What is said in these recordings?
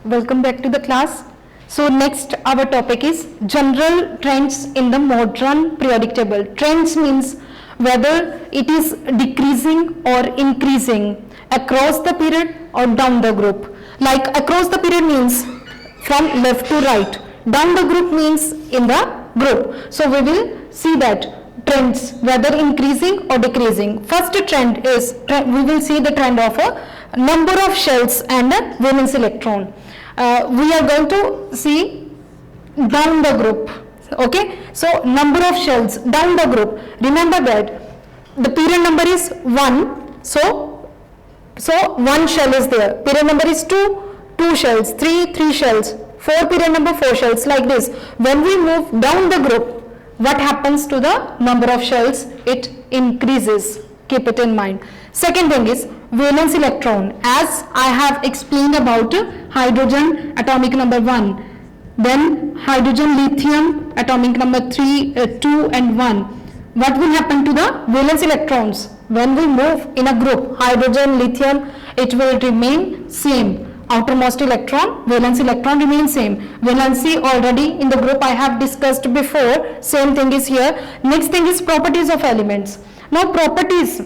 Welcome back to the class. So next our topic is general trends in the modern periodic table. Trends means whether it is decreasing or increasing across the period or down the group. Like across the period means from left to right. Down the group means in the group. So we will see that trends whether increasing or decreasing. First trend is we will see the trend of a number of shells and a valence electron. We are going to see down the group. Okay, so number of shells down the group. Remember that the period number is 1. So 1 shell is there. Period number is 2 shells. 3 shells. 4 period number 4 shells, like this. When we move down the group, what happens to the number of shells? It increases. Keep it in mind. Second thing is valence electron. As I have explained about hydrogen atomic number 1, then hydrogen lithium atomic number 3, 2 and 1. What will happen to the valence electrons? When we move in a group, hydrogen, lithium, it will remain same. Outermost electron, valence electron remains same. Valency already in the group I have discussed before. Same thing is here. Next thing is properties of elements. Now properties.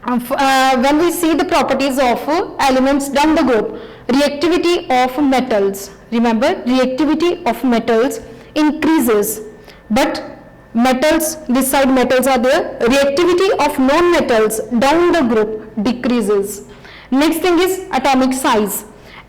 When we see the properties of elements down the group, reactivity of metals. Remember, reactivity of metals increases, but metals, this side metals are there. Reactivity of non-metals down the group decreases. Next thing is atomic size.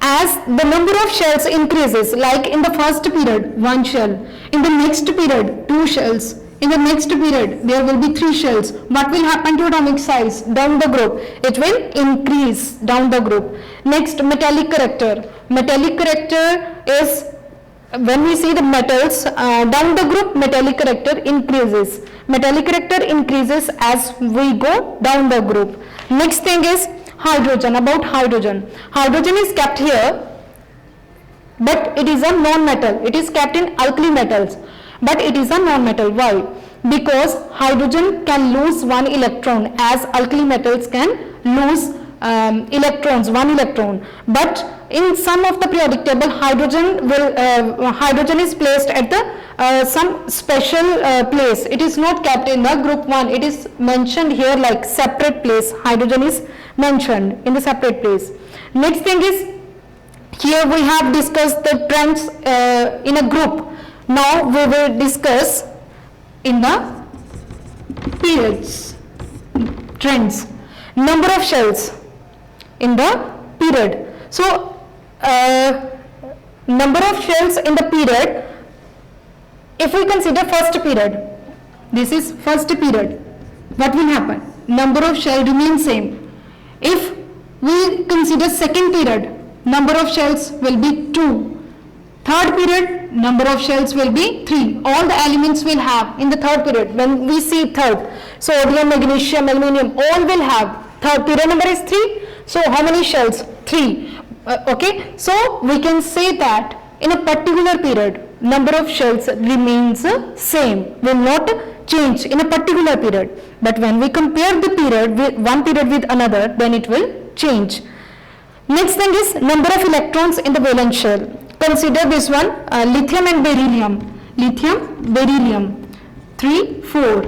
As the number of shells increases, like in the first period 1 shell, in the next period 2 shells, in the next period there will be 3 shells. What will happen to atomic size down the group? It will increase down the group. Next, metallic character. Metallic character is when we see the metals down the group, metallic character increases. Metallic character increases as we go down the group. Next thing is hydrogen. About hydrogen. Hydrogen is kept here, but it is a non-metal. It is kept in alkali metals, but it is a non-metal. Why? Because hydrogen can lose 1 electron, as alkali metals can lose electrons, 1 electron. But in some of the periodic table, hydrogen is placed at the some special place. It is not kept in the group 1. It is mentioned here like separate place. Hydrogen is mentioned in the separate place. Next thing is, here we have discussed the trends in a group. Now we will discuss in the periods trends. Number of shells in the period. So number of shells in the period, if we consider first period, this is first period, what will happen? Number of shells remain same. If we consider second period, number of shells will be 2. Third period, number of shells will be 3. All the elements will have in the third period. When we see third, sodium, magnesium, aluminum, all will have. Third period number is 3. So how many shells? 3. Okay. So we can say that in a particular period, number of shells remains same, will not change in a particular period. But when we compare the period with one period with another, then it will change. Next thing is number of electrons in the valence shell. Consider this one, lithium and beryllium. Lithium, beryllium, 3, 4.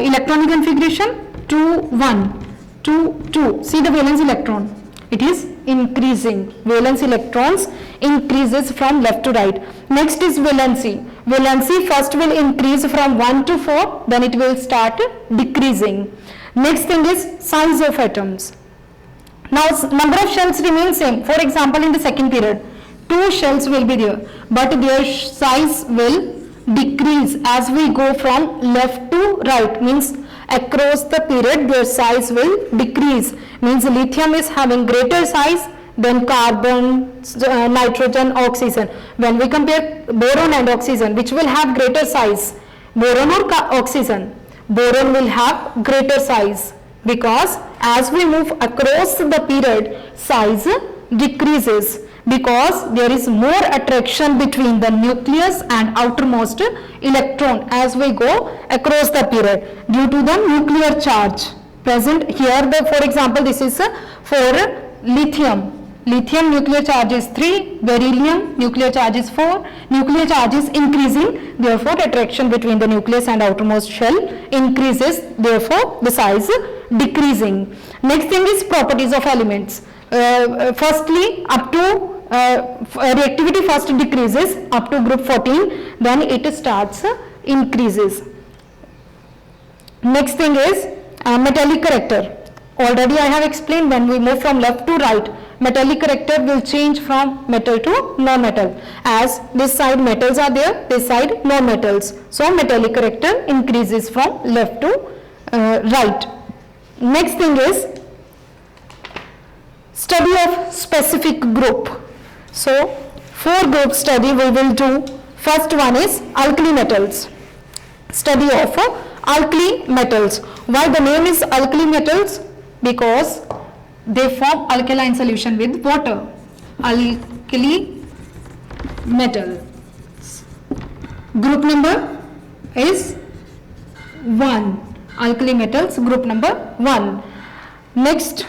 Electronic configuration 2, 1, 2, 2. See the valence electron. It is increasing. Valence electrons increases from left to right. Next is valency. Valency first will increase from 1 to 4, then it will start decreasing. Next thing is size of atoms. Now number of shells remain same. For example, in the second period, 2 shells will be there, but their size will decrease as we go from left to right. Means across the period their size will decrease. Means lithium is having greater size than carbon, nitrogen, oxygen. When we compare boron and oxygen, which will have greater size, boron or oxygen? Boron will have greater size, because as we move across the period, size decreases, because there is more attraction between the nucleus and outermost electron as we go across the period due to the nuclear charge present here. For example, this is for lithium. lithium nuclear charge is 3, beryllium nuclear charge is 4, nuclear charge is increasing, therefore attraction between the nucleus and outermost shell increases, therefore the size decreasing. Next thing is properties of elements. Firstly, up to reactivity first decreases up to group 14, then it starts increases. Next thing is metallic character. Already I have explained, when we move from left to right, metallic character will change from metal to non-metal. As this side metals are there, this side non-metals. So metallic character increases from left to right. Next thing is study of specific group. So 4 group study we will do. First one is alkali metals. Study of alkali metals. Why the name is alkali metals? Because they form alkaline solution with water. Alkali metals. Group number is 1. Alkali metals, group number 1. Next,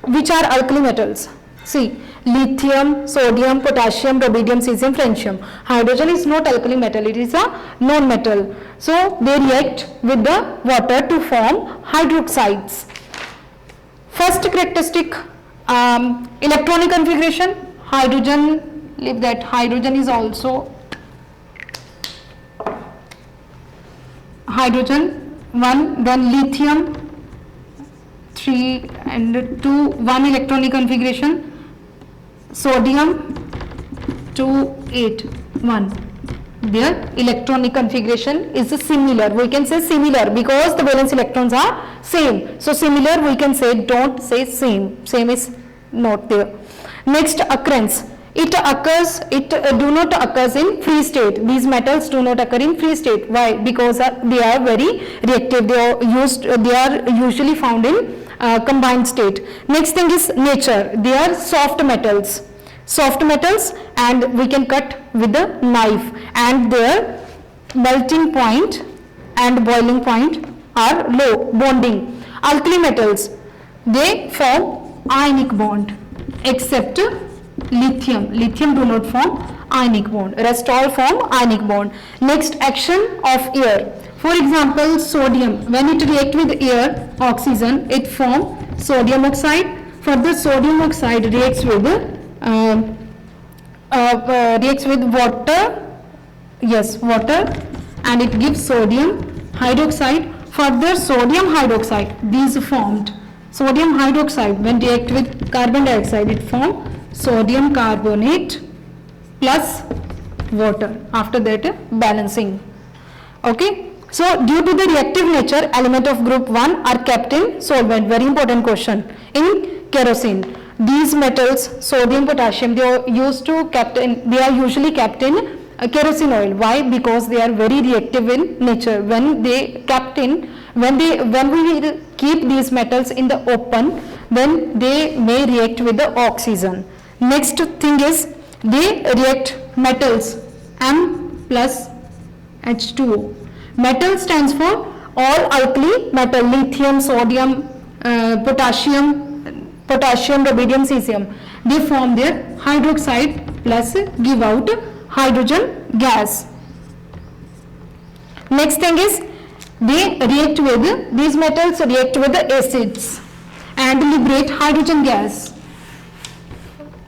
which are alkali metals? See, lithium, sodium, potassium, rubidium, cesium, francium. Hydrogen is not alkali metal, it is a non-metal. So they react with the water to form hydroxides. First characteristic, electronic configuration. Hydrogen, leave that, hydrogen is also hydrogen 1, then lithium 3 and 2, 1 electronic configuration, sodium 2, 8, 1. Their electronic configuration is similar. We can say similar because the valence electrons are same. So similar we can say, don't say same. Same is not there. Next, occurrence. It do not occurs in free state. These metals do not occur in free state. Why? Because they are very reactive. They are usually found in combined state. Next thing is nature. They are soft metals. Soft metals, and we can cut with a knife, and their melting point and boiling point are low. Bonding. Alkali metals, they form ionic bond, except lithium. Lithium do not form ionic bond. Rest all form ionic bond. Next, action of air. For example, sodium, when it reacts with air, oxygen, it forms sodium oxide. Further, sodium oxide reacts with water, yes, water, and it gives sodium hydroxide. Further, sodium hydroxide, these formed. Sodium hydroxide, when react with carbon dioxide, it forms sodium carbonate plus water. After that, balancing. Okay. So, due to the reactive nature, element of group 1 are kept in solvent. Very important question. In kerosene. These metals, sodium, potassium, they are usually kept in kerosene oil. Why? Because they are very reactive in nature. When we keep these metals in the open, then they may react with the oxygen. Next thing is, they react metals M plus H2O. Metal stands for all alkali metal, lithium, sodium, potassium, rubidium, cesium. They form their hydroxide plus give out hydrogen gas. Next thing is, they react with, these metals react with the acids and liberate hydrogen gas.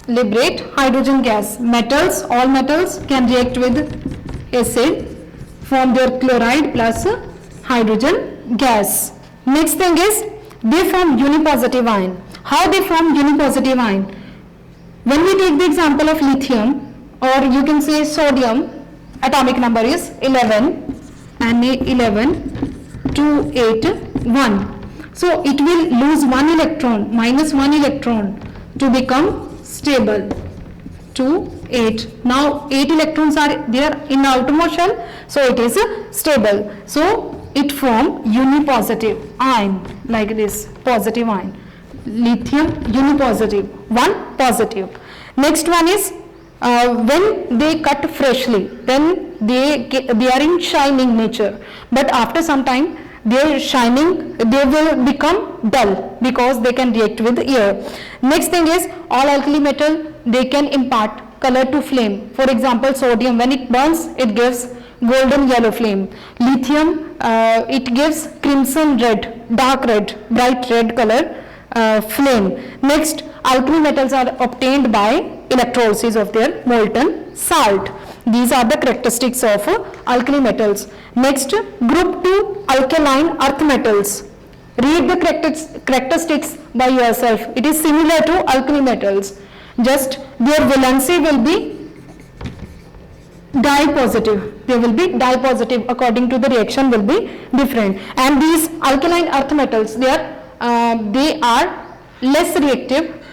Liberate hydrogen gas. Metals, all metals can react with acid, form their chloride plus hydrogen gas. Next thing is, they form unipositive ion. How they form unipositive ion? When we take the example of lithium, or you can say sodium, atomic number is 11, Na11, 2, 8, 1. So it will lose 1 electron, minus 1 electron to become stable. 2, 8. Now 8 electrons are there in the outermost shell, so it is stable. So it form unipositive ion like this, positive ion. Lithium unipositive, 1 positive. Next one is when they cut freshly, then they are in shining nature, but after some time their shining, they will become dull because they can react with air. Next thing is, all alkali metal, they can impart color to flame. For example, sodium, when it burns, it gives golden yellow flame. Lithium, it gives crimson red, dark red, bright red color flame. Next, alkali metals are obtained by electrolysis of their molten salt. These are the characteristics of alkali metals. Next, group 2 alkaline earth metals. Read the characteristics by yourself. It is similar to alkali metals, just their valency will be dye positive. They will be dye positive, according to the reaction will be different. And these alkaline earth metals, they are less reactive.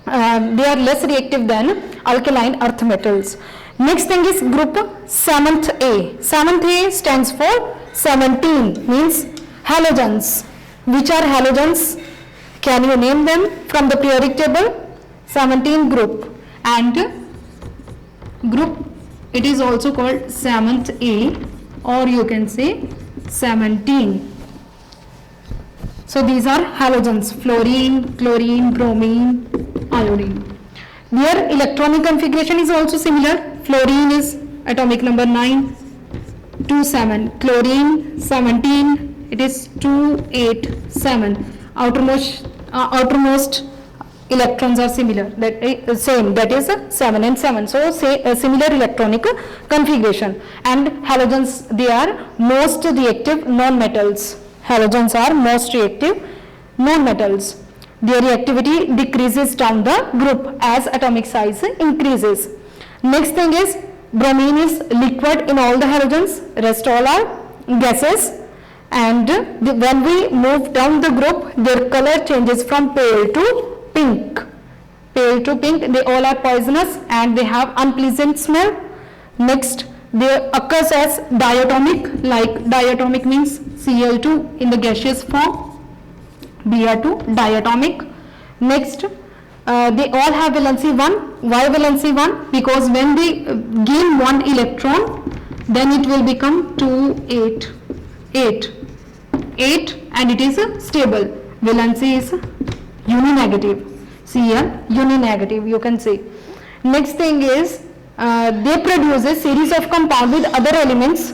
They are less reactive than alkaline earth metals. Next thing is group 7th A. 7th A stands for 17, means halogens. Which are halogens? Can you name them from the periodic table? 17 group, and group, it is also called 7th A, or you can say 17. So these are halogens: fluorine, chlorine, bromine, iodine. Their electronic configuration is also similar. Fluorine is atomic number 9, 2, 7. Chlorine 17, it is 2, 8, 7. Outermost electrons are similar, that is same, that is 7 and 7. So say a similar electronic configuration. And halogens, they are most reactive non-metals. Halogens are most reactive non-metals. Their reactivity decreases down the group as atomic size increases. Next thing is, bromine is liquid in all the halogens, rest all are gases. And when we move down the group, their color changes from pale to pink. Pale to pink, they all are poisonous and they have unpleasant smell. Next, they occurs as diatomic, like diatomic means Cl2 in the gaseous form, Br2, diatomic. Next, they all have valency 1. Why valency 1? Because when they gain one electron, then it will become 2, 8, 8, 8, and it is stable. Valency is uninegative. Cl uninegative, you can say. Next thing is, they produce a series of compounds with other elements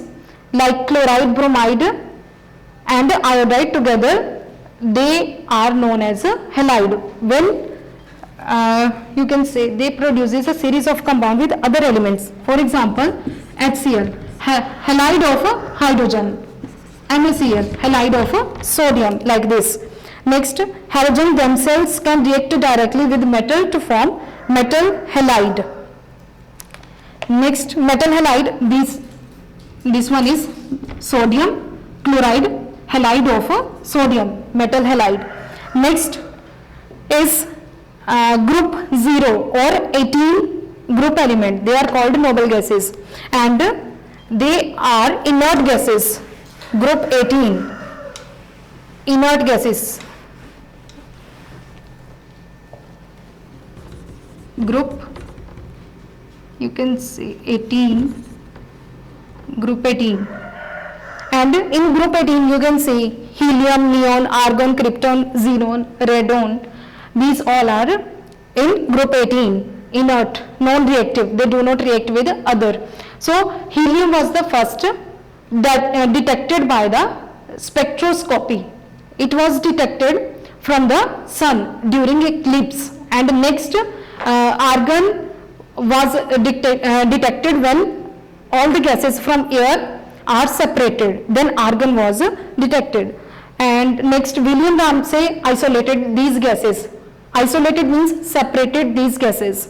like chloride, bromide and iodide together. They are known as a halide. When you can say they produces a series of compounds with other elements. For example, HCl, halide of hydrogen, MaCl, halide of sodium, like this. Next, halogens themselves can react directly with metal to form metal halide. Next, metal halide, this one is sodium chloride, halide of sodium, metal halide. Next is group 0 or 18 group element. They are called noble gases and they are inert gases. Group 18, inert gases. Group, you can say 18, group 18. And in group 18 you can see helium, neon, argon, krypton, xenon, radon. These all are in group 18, inert, non-reactive. They do not react with other. So helium was the first that detected by the spectroscopy. It was detected from the sun during eclipse. And next, argon was detected when all the gases from air are separated. Then argon was detected. And next, William Ramsay isolated these gases. Isolated means separated these gases.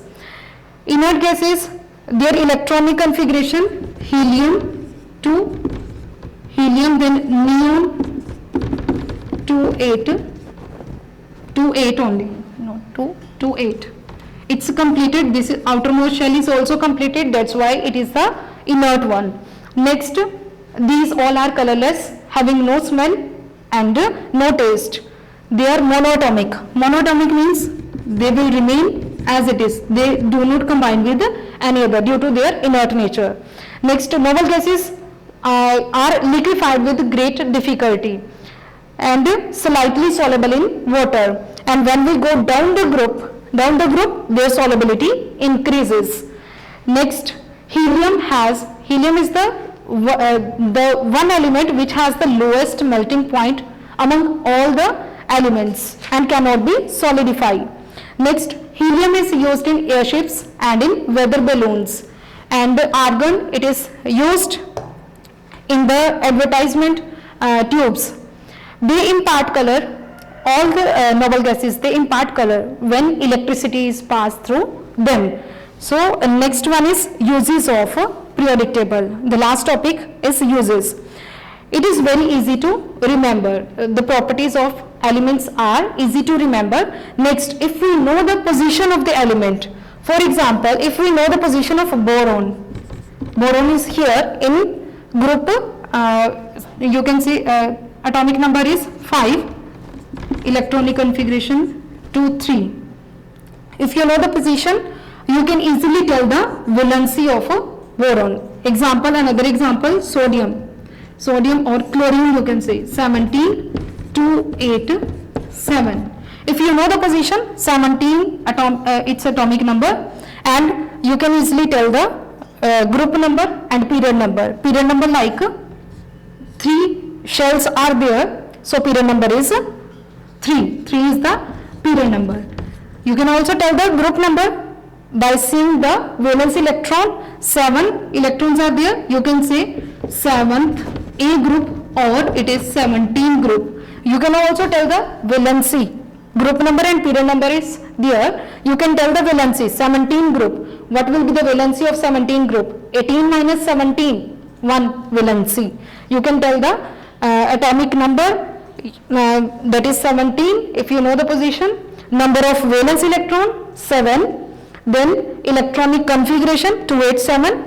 Inert gases, their electronic configuration, helium 2, helium, then neon 2, 8, 2, 8 only, no, 2, 2, 8. It's completed. This outermost shell is also completed. That's why it is the inert one. Next, these all are colorless, having no smell and no taste. They are monatomic. Monatomic means they will remain as it is. They do not combine with any other due to their inert nature. Next, noble gases, are liquefied with great difficulty and slightly soluble in water, and when we go down the group their solubility increases. Next, helium is the one element which has the lowest melting point among all the elements and cannot be solidified. Next, helium is used in airships and in weather balloons, and argon, it is used in the advertisement tubes. They impart color, all the noble gases, they impart color when electricity is passed through them. So next one is uses of periodic table. The last topic is uses. It is very easy to remember. The properties of elements are easy to remember. Next, if we know the position of the element, for example, if we know the position of boron is here in group, you can see atomic number is 5, electronic configuration 2, 3. If you know the position, you can easily tell the valency of a boron. Example, another example, sodium or chlorine, you can say 17, 2, 8, 7. If you know the position, 17 its atomic number, and you can easily tell the group number and period number. Period number, like 3 shells are there, so period number is 3. 3 is the period number. You can also tell the group number by seeing the valence electron. 7 electrons are there, you can say 7th A group, or it is 17 group. You can also tell the valency. Group number and period number is there. You can tell the valency, 17 group. What will be the valency of 17 group? 18 minus 17, 1 valency. You can tell the atomic number, that is 17, if you know the position. Number of valence electron, 7. Then electronic configuration, 287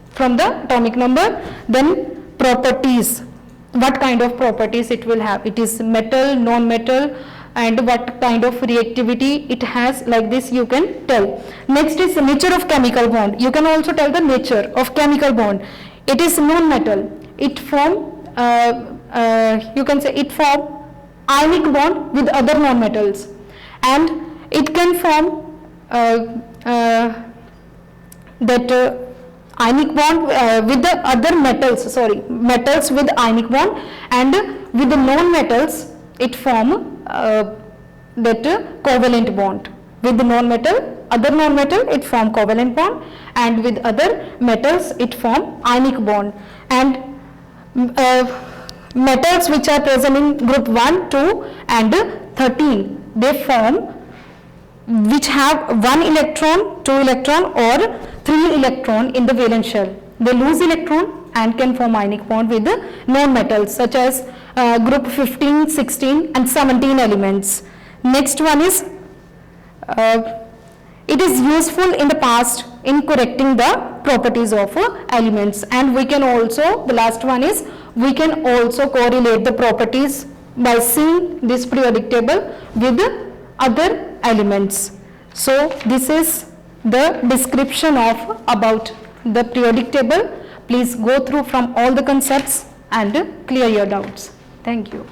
from the atomic number. Then properties, what kind of properties it will have. It is metal, non-metal, and what kind of reactivity it has, like this you can tell. Next is the nature of chemical bond. You can also tell the nature of chemical bond. It is non-metal. It form, you can say it form ionic bond with other non-metals, and it can form that ionic bond with the other metals, metals with ionic bond, and with the non-metals it form that covalent bond. With the non-metal, other non-metal, it form covalent bond, and with other metals it form ionic bond. And metals which are present in group 1, 2 and 13, they form, which have 1 electron, 2 electron or 3 electron in the valence shell. They lose electron and can form ionic bond with the non-metals, such as group 15, 16 and 17 elements. Next one is, it is useful in the past in correcting the properties of elements, and we can also, the last one is, we can also correlate the properties by seeing this periodic table with other elements. So this is the description of about the periodic table. Please go through from all the concepts and clear your doubts. Thank you.